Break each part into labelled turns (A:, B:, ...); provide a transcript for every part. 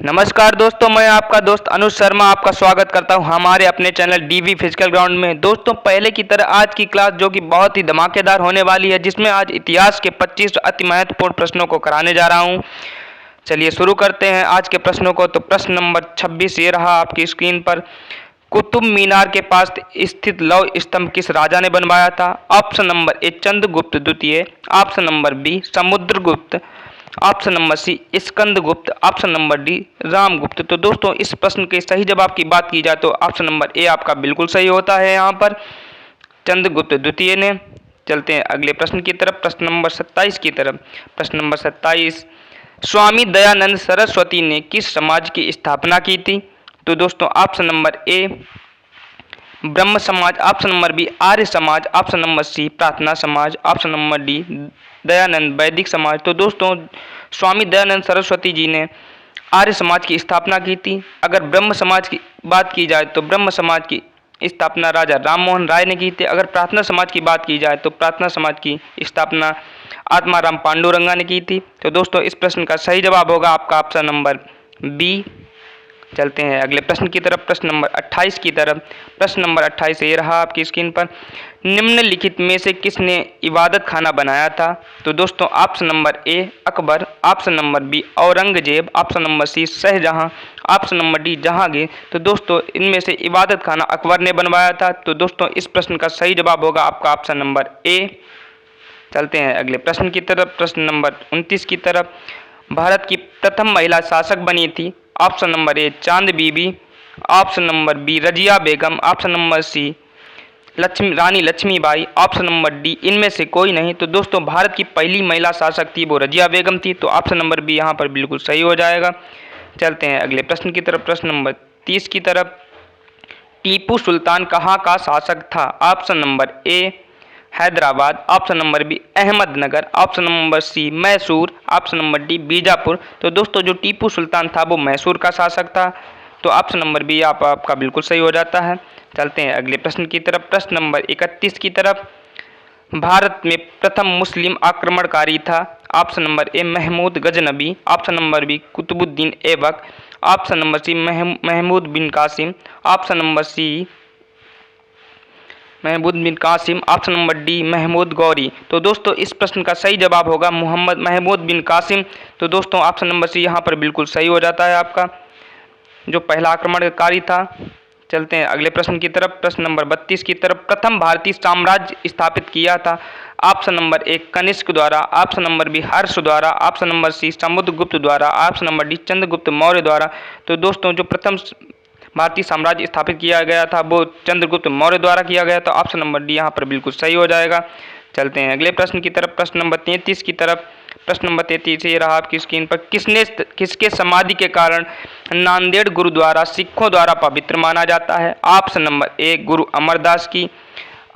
A: नमस्कार दोस्तों, मैं आपका दोस्त अनुज शर्मा आपका स्वागत करता हूं हमारे अपने चैनल डीवी फिजिकल ग्राउंड में। दोस्तों, पहले की तरह आज की क्लास जो कि बहुत ही धमाकेदार होने वाली है, जिसमें आज इतिहास के 25 अति महत्वपूर्ण प्रश्नों को कराने जा रहा हूं। चलिए शुरू करते हैं आज के प्रश्नों को। तो प्रश्न नंबर 26 ये रहा आपकी स्क्रीन पर। कुतुब मीनार के पास स्थित लौह स्तंभ किस राजा ने बनवाया था? ऑप्शन नंबर ए चंद्रगुप्त द्वितीय, option number B Samudragupta, option number C Skandagupta, option number D Ramagupta. तो दोस्तों, इस प्रश्न के सही जवाब की बात की जाए तो ऑप्शन नंबर ए आपका बिल्कुल सही होता है यहाँ पर, चंद्रगुप्त द्वितीय ने। चलते हैं अगले प्रश्न की तरफ, प्रश्न नंबर 27 की तरफ। प्रश्न नंबर 27, स्वामी दयानंद सरस्वती ने किस समाज की स्थापना की थी? तो दोस्तों, ऑप्शन नंबर ए ब्रह्म समाज, option number B Arya Samaj, option number सी प्रार्थना समाज, ऑप्शन नंबर डी दयानंद वैदिक समाज। तो दोस्तों, स्वामी दयानंद सरस्वती जी ने आर्य समाज की स्थापना की थी। अगर ब्रह्म समाज की बात की जाए तो ब्रह्म समाज की स्थापना राजा राम मोहन राय ने की थी। अगर प्रार्थना समाज की बात की जाए तो प्रार्थना समाज की स्थापना आत्माराम पांडुरंगा ने की थी। तो दोस्तों, इस प्रश्न का सही जवाब होगा आपका ऑप्शन नंबर बी। चलते हैं अगले प्रश्न की तरफ, प्रश्न नंबर 28 की तरफ। प्रश्न नंबर 28 ये रहा आपकी स्क्रीन पर। निम्नलिखित में से किसने इबादत खाना बनाया था? तो दोस्तों, option number A Akbar, option number B Aurangzeb, option number C Shahjahan, option number D Jahangir. तो दोस्तों, इनमें से इबादत खाना अकबर ने बनवाया था। तो दोस्तों, इस प्रश्न का सही जवाब होगा आपका ऑप्शन नंबर ए। चलते हैं अगले प्रश्न की तरफ, प्रश्न नंबर 29 की तरफ। भारत की प्रथम महिला शासक बनी थी। ऑप्शन नंबर ए चांद बीबी, ऑप्शन नंबर बी रजिया बेगम, ऑप्शन नंबर सी रानी लक्ष्मीबाई, ऑप्शन नंबर डी इनमें से कोई नहीं। तो दोस्तों, भारत की पहली महिला शासक थी वो रजिया बेगम थी। तो ऑप्शन नंबर बी यहाँ पर बिल्कुल सही हो जाएगा। चलते हैं अगले प्रश्न की तरफ, प्रश्न नंबर 30 की तरफ। टीपू सुल्तान कहाँ का शासक था? Option number A Hyderabad, option number B Ahmednagar, option number C Mysore, option number D Bijapur. तो दोस्तों, जो टीपू सुल्तान था वो मैसूर का शासक था। तो ऑप्शन नंबर बी आपका बिल्कुल सही हो जाता है। चलते हैं अगले प्रश्न की तरफ, प्रश्न नंबर 31 की तरफ। भारत में प्रथम मुस्लिम आक्रमणकारी था। Option number A Mahmud Ghaznavi, option number B Qutbuddin Aibak, option number C Mahmud bin Qasim, option number C Mahmud bin Qasim, option number D Mahmud Ghori. तो दोस्तों, इस प्रश्न का सही जवाब होगा मोहम्मद महमूद बिन कासिम। तो दोस्तों, ऑप्शन नंबर सी यहाँ पर बिल्कुल सही हो जाता है आपका, जो पहला आक्रमणकारी था। चलते हैं अगले प्रश्न की तरफ, प्रश्न नंबर 32 की तरफ। प्रथम भारतीय साम्राज्य स्थापित किया था। ऑप्शन नंबर ए कनिष्क द्वारा, ऑप्शन नंबर बी हर्ष द्वारा, ऑप्शन नंबर सी समुद्रगुप्त द्वारा, option number D Chandragupta Maurya द्वारा। तो दोस्तों, जो प्रथम भारतीय साम्राज्य स्थापित किया गया था वो चंद्रगुप्त मौर्य द्वारा किया गया था। ऑप्शन नंबर डी यहाँ पर बिल्कुल सही हो जाएगा। चलते हैं अगले प्रश्न की तरफ, प्रश्न नंबर 33 की तरफ। प्रश्न नंबर 33 ये रहा आपकी स्क्रीन पर। किसके समाधि के कारण नांदेड़ गुरुद्वारा सिखों द्वारा पवित्र माना जाता है? ऑप्शन नंबर ए गुरु अमरदास की,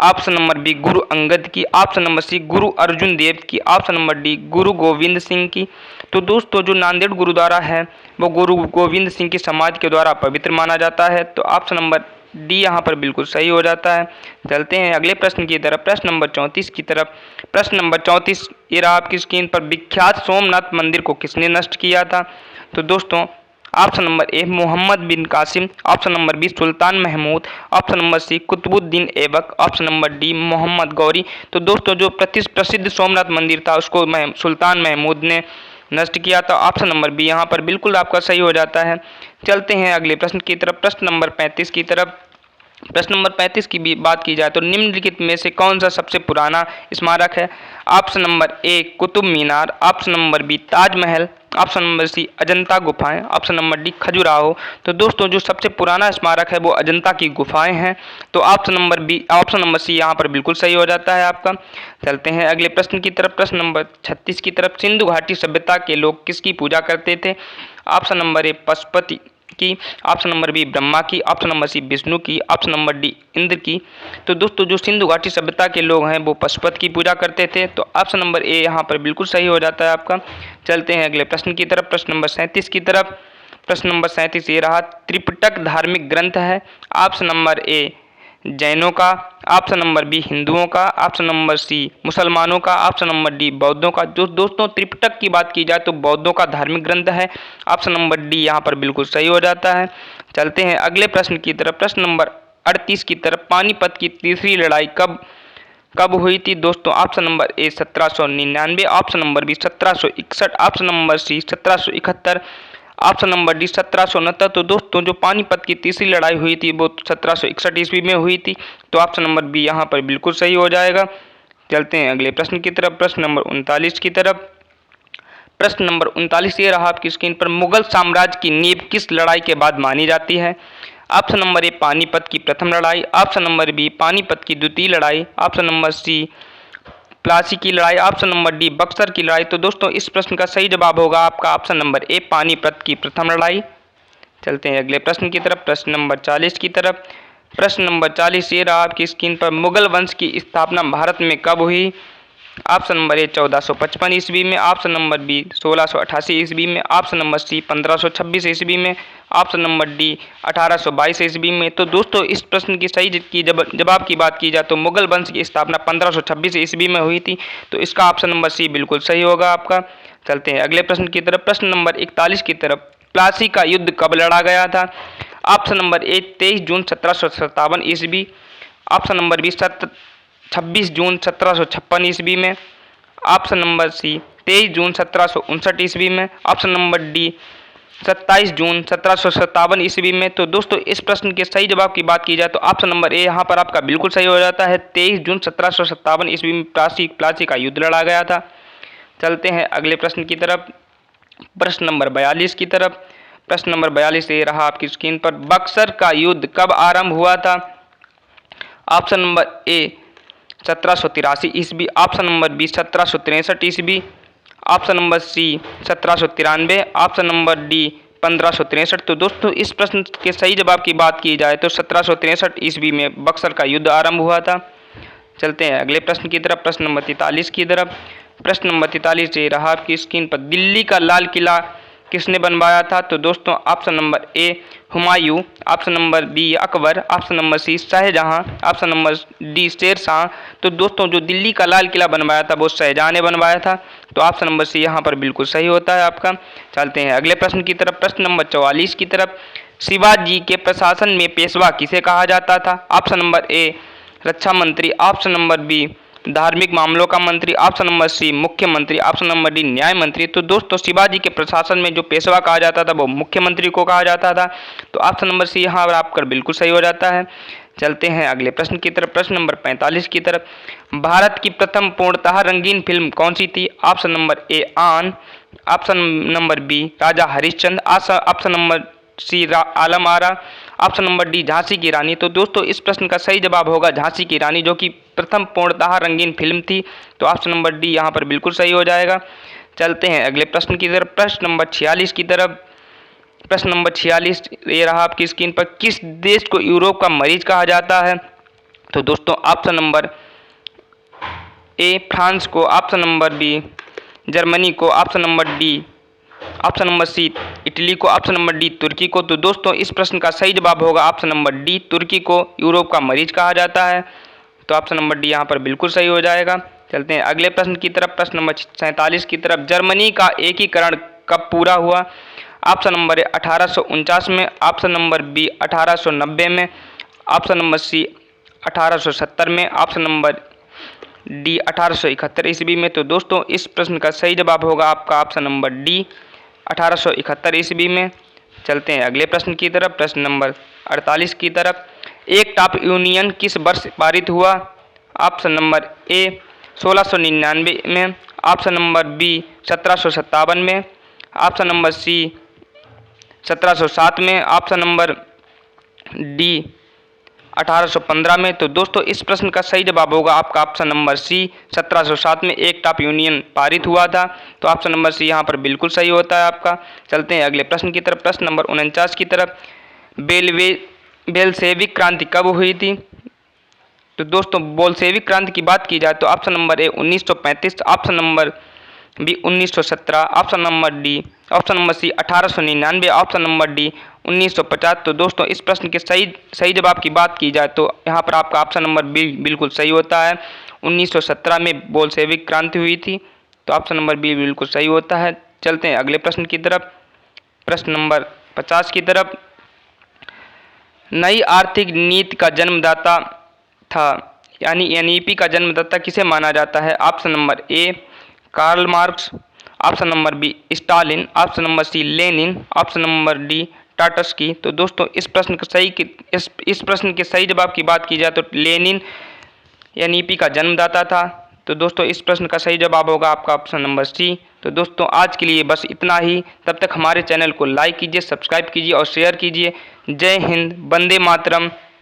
A: option number B Guru Angad की, ऑप्शन नंबर सी गुरु अर्जुन देव की, ऑप्शन नंबर डी गुरु गोविंद सिंह की। तो दोस्तों, जो नांदेड़ गुरुद्वारा है वो गुरु गोविंद सिंह की समाधि के द्वारा पवित्र माना जाता है। तो ऑप्शन नंबर डी यहाँ पर बिल्कुल सही हो जाता है। चलते हैं अगले प्रश्न की तरफ, प्रश्न नंबर 34 की तरफ। प्रश्न नंबर 34 ये रहा आपकी स्क्रीन पर। विख्यात सोमनाथ मंदिर को किसने नष्ट किया था? तो दोस्तों, option number A Mohammad bin Qasim, option number B Sultan Mahmud, option number C Qutbuddin Aibak, option number D Mohammad Ghori. तो दोस्तों, जो प्रसिद्ध सोमनाथ मंदिर था उसको सुल्तान महमूद ने नष्ट किया था। ऑप्शन नंबर बी यहाँ पर बिल्कुल आपका सही हो जाता है। चलते हैं अगले प्रश्न की तरफ, प्रश्न नंबर 35 की तरफ। प्रश्न नंबर 35 की भी बात की जाए तो निम्नलिखित में से कौन सा सबसे पुराना स्मारक है? Option number A Qutub Minar, option number B Taj Mahal, option number C Ajanta गुफाएं, ऑप्शन नंबर डी खजुराहो। तो दोस्तों, जो सबसे पुराना स्मारक है वो अजंता की गुफाएं हैं। तो ऑप्शन नंबर सी यहाँ पर बिल्कुल सही हो जाता है आपका। चलते हैं अगले प्रश्न की तरफ, प्रश्न नंबर 36 की तरफ। सिंधु घाटी सभ्यता के लोग किसकी पूजा करते थे? ऑप्शन नंबर ए पशुपति की, ऑप्शन नंबर बी ब्रह्मा की, ऑप्शन नंबर सी विष्णु की, ऑप्शन नंबर डी इंद्र की। तो दोस्तों, जो सिंधु घाटी सभ्यता के लोग हैं वो पशुपति की पूजा करते थे। तो ऑप्शन नंबर ए यहाँ पर बिल्कुल सही हो जाता है आपका। चलते हैं अगले प्रश्न की तरफ, प्रश्न नंबर 37 की तरफ। प्रश्न नंबर 37 ये रहा। त्रिपिटक धार्मिक ग्रंथ है। ऑप्शन नंबर ए जैनों का, ऑप्शन नंबर बी हिंदुओं का, ऑप्शन नंबर सी मुसलमानों का, ऑप्शन नंबर डी बौद्धों का। जो दोस्तों त्रिपिटक की बात की जाए तो बौद्धों का धार्मिक ग्रंथ है। ऑप्शन नंबर डी यहाँ पर बिल्कुल सही हो जाता है। चलते हैं अगले प्रश्न की तरफ। प्रश्न नंबर 38 की तरफ। पानीपत की तीसरी लड़ाई कब कब हुई थी दोस्तों? Option number A 1799, option number B 1761, option number C 1771, option number D 1769। तो दोस्तों जो पानीपत की तीसरी लड़ाई हुई थी वो 1761 ईस्वी में हुई थी। तो ऑप्शन नंबर बी यहाँ पर बिल्कुल सही हो जाएगा। चलते हैं अगले प्रश्न की तरफ। प्रश्न नंबर 39 की तरफ। प्रश्न नंबर 39 ये रहा आपकी स्क्रीन पर। मुगल साम्राज्य की नींव किस लड़ाई के बाद मानी जाती है? ऑप्शन नंबर ए पानीपत की प्रथम लड़ाई, ऑप्शन नंबर बी पानीपत की द्वितीय लड़ाई, ऑप्शन नंबर सी प्लासी की लड़ाई, ऑप्शन नंबर डी बक्सर की लड़ाई। तो दोस्तों इस प्रश्न का सही जवाब होगा आपका ऑप्शन नंबर ए पानीपत की प्रथम लड़ाई। चलते हैं अगले प्रश्न की तरफ। प्रश्न नंबर 40 की तरफ। प्रश्न नंबर 40 ये रहा आपकी स्क्रीन पर। मुगल वंश की स्थापना भारत में कब हुई? ऑप्शन नंबर ए 1455 ईस्वी में, ऑप्शन नंबर बी 1688 ईस्वी में, ऑप्शन नंबर सी 1526 ईस्वी में, ऑप्शन नंबर डी 1822 ईस्वी में। तो दोस्तों इस प्रश्न की सही जवाब की बात की जाए तो मुगल वंश की स्थापना 1526 ईस्वी में हुई थी। तो इसका ऑप्शन नंबर सी बिल्कुल सही होगा आपका। चलते हैं अगले प्रश्न की तरफ। प्रश्न नंबर 41 की तरफ। प्लासी का युद्ध कब लड़ा गया था? ऑप्शन नंबर ए 23 जून 1757 ईस्वी, ऑप्शन नंबर बी 26 जून 1756 ईस्वी में, ऑप्शन नंबर सी 23 जून 1759 ईस्वी में, ऑप्शन नंबर डी 27 जून 1757 ईस्वी में। तो दोस्तों इस प्रश्न के सही जवाब की बात की जाए तो ऑप्शन नंबर ए यहाँ पर आपका बिल्कुल सही हो जाता है। 23 जून 1757 ईस्वी में प्लासी का युद्ध लड़ा गया था। चलते हैं अगले प्रश्न की तरफ। प्रश्न नंबर 42 की तरफ। प्रश्न नंबर 42 ये रहा आपकी स्क्रीन पर। बक्सर का युद्ध कब आरंभ हुआ था? ऑप्शन नंबर ए 1783 ईस्वी, ऑप्शन नंबर बी 1763 ईस्वी, option number C 1793, option number D 1563। तो दोस्तों इस प्रश्न के सही जवाब की बात की जाए तो 1763 ईस्वी में बक्सर का युद्ध आरंभ हुआ था। चलते हैं अगले प्रश्न की तरफ। प्रश्न नंबर 43 की तरफ। प्रश्न नंबर 43 ये रहा आपकी स्क्रीन पर। दिल्ली का लाल किला किसने बनवाया था? तो दोस्तों option number A Humayun, option number B Akbar, option number C Shahjahan, option number D Sher Shah. तो दोस्तों जो दिल्ली का लाल किला बनवाया था वो शाहजहां ने बनवाया था। तो ऑप्शन नंबर सी यहाँ पर बिल्कुल सही होता है आपका। चलते हैं अगले प्रश्न की तरफ। प्रश्न नंबर 44 की तरफ। शिवाजी के प्रशासन में पेशवा किसे कहा जाता था? ऑप्शन नंबर ए रक्षा मंत्री, ऑप्शन नंबर बी धार्मिक मामलों का मंत्री, ऑप्शन नंबर सी मुख्यमंत्री, ऑप्शन नंबर डी न्याय मंत्री। तो दोस्तों शिवाजी के प्रशासन में जो पेशवा कहा जाता था वो मुख्यमंत्री को कहा जाता था। तो ऑप्शन नंबर सी यहाँ पर आपका बिल्कुल सही हो जाता है। चलते हैं अगले प्रश्न की तरफ। प्रश्न नंबर 45 की तरफ। भारत की प्रथम पूर्णतः रंगीन फिल्म कौन सी थी? ऑप्शन नंबर ए आन, ऑप्शन नंबर बी राजा हरिश्चंद्र, ऑप्शन नंबर सी Alam Ara, option number D Jhansi की रानी। तो दोस्तों इस प्रश्न का सही जवाब होगा झांसी की रानी, जो कि प्रथम पूर्णतः रंगीन फिल्म थी। तो ऑप्शन नंबर डी यहाँ पर बिल्कुल सही हो जाएगा। चलते हैं अगले प्रश्न की तरफ। प्रश्न नंबर 46 की तरफ। प्रश्न नंबर 46 ये रहा आपकी स्क्रीन पर। किस देश को यूरोप का मरीज कहा जाता है? तो दोस्तों ऑप्शन नंबर ए फ्रांस को, ऑप्शन नंबर बी जर्मनी को, option number D, option number C Italy को, ऑप्शन नंबर डी तुर्की को। तो दोस्तों इस प्रश्न का सही जवाब होगा ऑप्शन नंबर डी तुर्की को यूरोप का मरीज कहा जाता है। तो ऑप्शन नंबर डी यहाँ पर बिल्कुल सही हो जाएगा। चलते हैं अगले प्रश्न की तरफ। प्रश्न नंबर 47 की तरफ। जर्मनी का एकीकरण कब पूरा हुआ? ऑप्शन नंबर ए 1849 में, ऑप्शन नंबर बी 1890 में, ऑप्शन नंबर सी 1870 में, ऑप्शन नंबर डी 1871 ईस्वी में। तो दोस्तों इस प्रश्न का सही जवाब होगा आपका ऑप्शन नंबर डी 1871 ईस्वी में। चलते हैं अगले प्रश्न की तरफ। प्रश्न नंबर 48 की तरफ। एक टाप यूनियन किस वर्ष पारित हुआ? ऑप्शन नंबर ए 1699 में, ऑप्शन नंबर बी 1757 में, ऑप्शन नंबर सी 1707 में, ऑप्शन नंबर डी 1815 में। तो दोस्तों इस प्रश्न का सही जवाब होगा आपका ऑप्शन नंबर सी 1707 में एक टाप यूनियन पारित हुआ था। तो ऑप्शन नंबर सी यहाँ पर बिल्कुल सही होता है आपका। चलते हैं अगले प्रश्न की तरफ। प्रश्न नंबर 49 की तरफ। बेलशेविक क्रांति कब हुई थी? तो दोस्तों बोल्शेविक क्रांति की बात की जाए तो option number A 1935, option number B 1917, option number D, option number C 1899, option number D 1950। तो दोस्तों इस प्रश्न के सही जवाब की बात की जाए तो यहाँ पर आपका ऑप्शन नंबर बी बिल्कुल सही होता है। 1917 में बोल्शेविक क्रांति हुई थी, तो ऑप्शन नंबर बी बिल्कुल सही होता है। चलते हैं अगले प्रश्न की तरफ, प्रश्न नंबर 50 की तरफ। नई आर्थिक नीति का जन्मदाता था, यानी एनईपी का जन्मदाता किसे माना जाता है? Option number A Karl Marx, option number B Stalin, option number C Lenin, option number D Trotsky. तो दोस्तों इस प्रश्न के सही जवाब की बात की जाए तो लेनिन एनईपी का जन्मदाता था। तो दोस्तों इस प्रश्न का सही जवाब होगा आपका ऑप्शन नंबर सी। तो दोस्तों आज के लिए बस इतना ही। तब तक हमारे चैनल को लाइक कीजिए, सब्सक्राइब कीजिए और शेयर कीजिए। जय हिंद, वंदे मातरम।